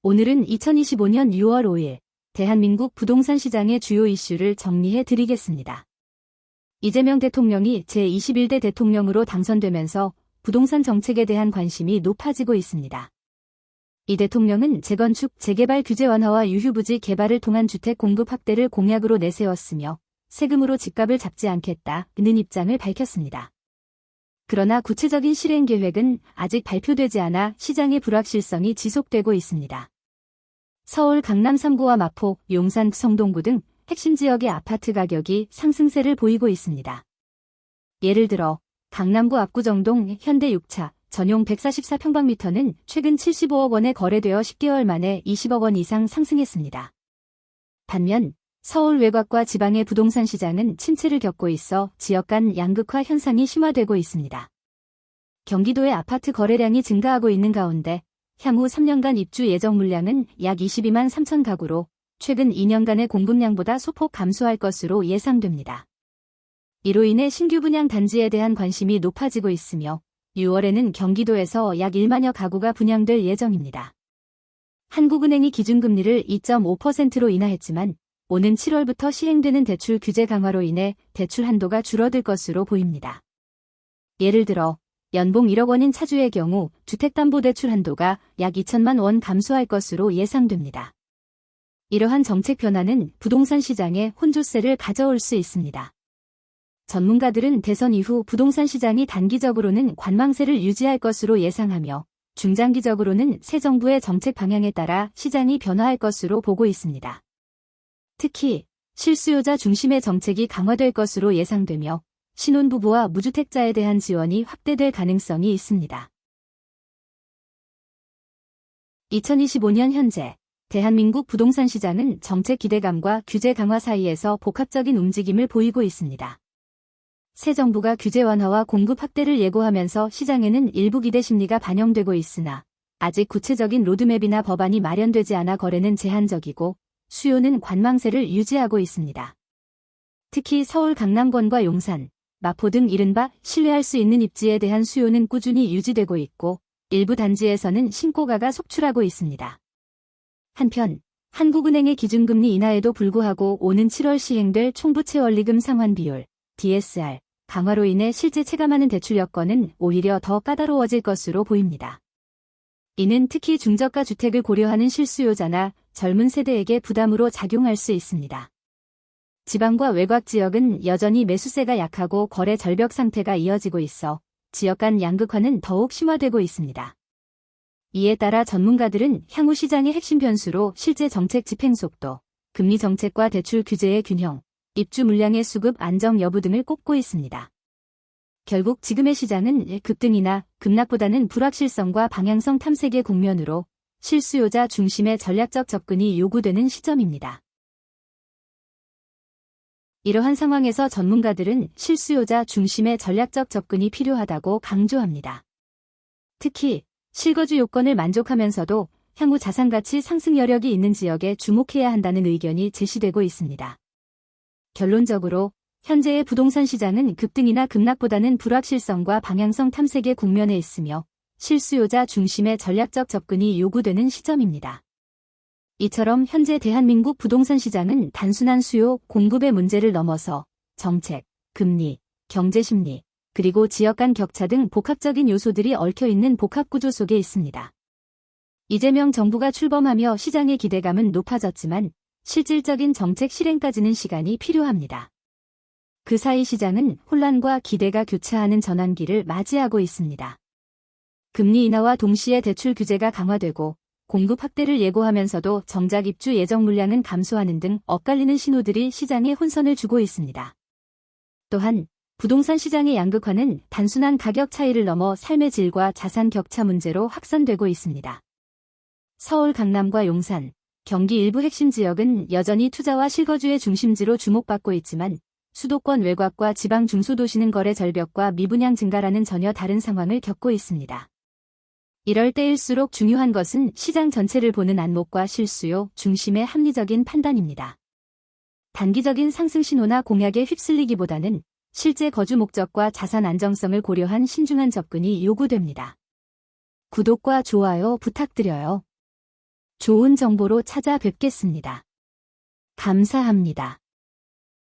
오늘은 2025년 6월 5일 대한민국 부동산 시장의 주요 이슈를 정리해 드리겠습니다. 이재명 대통령이 제21대 대통령으로 당선되면서 부동산 정책에 대한 관심이 높아지고 있습니다. 이 대통령은 재건축, 재개발 규제 완화와 유휴부지 개발을 통한 주택 공급 확대를 공약으로 내세웠으며 세금으로 집값을 잡지 않겠다는 입장을 밝혔습니다. 그러나 구체적인 실행 계획은 아직 발표되지 않아 시장의 불확실성이 지속되고 있습니다. 서울 강남 3구와 마포, 용산, 성동구 등 핵심 지역의 아파트 가격이 상승세를 보이고 있습니다. 예를 들어 강남구 압구정동 현대 6차 전용 144평방미터는 최근 75억 원에 거래되어 10개월 만에 20억 원 이상 상승했습니다. 반면 서울 외곽과 지방의 부동산 시장은 침체를 겪고 있어 지역 간 양극화 현상이 심화되고 있습니다. 경기도의 아파트 거래량이 증가하고 있는 가운데 향후 3년간 입주 예정 물량은 약 22만 3천 가구로 최근 2년간의 공급량보다 소폭 감소할 것으로 예상됩니다. 이로 인해 신규 분양 단지에 대한 관심이 높아지고 있으며 6월에는 경기도에서 약 1만여 가구가 분양될 예정입니다. 한국은행이 기준금리를 2.5%로 인하했지만 오는 7월부터 시행되는 대출 규제 강화로 인해 대출 한도가 줄어들 것으로 보입니다. 예를 들어 연봉 1억 원인 차주의 경우 주택담보대출 한도가 약 2천만 원 감소할 것으로 예상됩니다. 이러한 정책 변화는 부동산 시장에 혼조세를 가져올 수 있습니다. 전문가들은 대선 이후 부동산 시장이 단기적으로는 관망세를 유지할 것으로 예상하며 중장기적으로는 새 정부의 정책 방향에 따라 시장이 변화할 것으로 보고 있습니다. 특히 실수요자 중심의 정책이 강화될 것으로 예상되며 신혼부부와 무주택자에 대한 지원이 확대될 가능성이 있습니다. 2025년 현재 대한민국 부동산 시장은 정책 기대감과 규제 강화 사이에서 복합적인 움직임을 보이고 있습니다. 새 정부가 규제 완화와 공급 확대를 예고하면서 시장에는 일부 기대 심리가 반영되고 있으나 아직 구체적인 로드맵이나 법안이 마련되지 않아 거래는 제한적이고 수요는 관망세를 유지하고 있습니다. 특히 서울 강남권과 용산, 마포 등 이른바 신뢰할 수 있는 입지에 대한 수요는 꾸준히 유지되고 있고 일부 단지에서는 신고가가 속출하고 있습니다. 한편 한국은행의 기준금리 인하에도 불구하고 오는 7월 시행될 총부채원리금 상환 비율 DSR 강화로 인해 실제 체감하는 대출 여건은 오히려 더 까다로워질 것으로 보입니다. 이는 특히 중저가 주택을 고려하는 실수요자나 젊은 세대에게 부담으로 작용할 수 있습니다. 지방과 외곽 지역은 여전히 매수세가 약하고 거래 절벽 상태가 이어지고 있어 지역 간 양극화는 더욱 심화되고 있습니다. 이에 따라 전문가들은 향후 시장의 핵심 변수로 실제 정책 집행 속도, 금리 정책과 대출 규제의 균형, 입주 물량의 수급 안정 여부 등을 꼽고 있습니다. 결국 지금의 시장은 급등이나 급락보다는 불확실성과 방향성 탐색의 국면으로 실수요자 중심의 전략적 접근이 요구되는 시점입니다. 이러한 상황에서 전문가들은 실수요자 중심의 전략적 접근이 필요하다고 강조합니다. 특히 실거주 요건을 만족하면서도 향후 자산가치 상승 여력이 있는 지역에 주목해야 한다는 의견이 제시되고 있습니다. 결론적으로 현재의 부동산 시장은 급등이나 급락보다는 불확실성과 방향성 탐색의 국면에 있으며 실수요자 중심의 전략적 접근이 요구되는 시점입니다. 이처럼 현재 대한민국 부동산 시장은 단순한 수요, 공급의 문제를 넘어서 정책, 금리, 경제 심리, 그리고 지역 간 격차 등 복합적인 요소들이 얽혀있는 복합구조 속에 있습니다. 이재명 정부가 출범하며 시장의 기대감은 높아졌지만 실질적인 정책 실행까지는 시간이 필요합니다. 그 사이 시장은 혼란과 기대가 교차하는 전환기를 맞이하고 있습니다. 금리 인하와 동시에 대출 규제가 강화되고 공급 확대를 예고하면서도 정작 입주 예정 물량은 감소하는 등 엇갈리는 신호들이 시장에 혼선을 주고 있습니다. 또한 부동산 시장의 양극화는 단순한 가격 차이를 넘어 삶의 질과 자산 격차 문제로 확산되고 있습니다. 서울 강남과 용산, 경기 일부 핵심 지역은 여전히 투자와 실거주의 중심지로 주목받고 있지만 수도권 외곽과 지방 중소도시는 거래 절벽과 미분양 증가라는 전혀 다른 상황을 겪고 있습니다. 이럴 때일수록 중요한 것은 시장 전체를 보는 안목과 실수요 중심의 합리적인 판단입니다. 단기적인 상승 신호나 공약에 휩쓸리기보다는 실제 거주 목적과 자산 안정성을 고려한 신중한 접근이 요구됩니다. 구독과 좋아요 부탁드려요. 좋은 정보로 찾아뵙겠습니다. 감사합니다.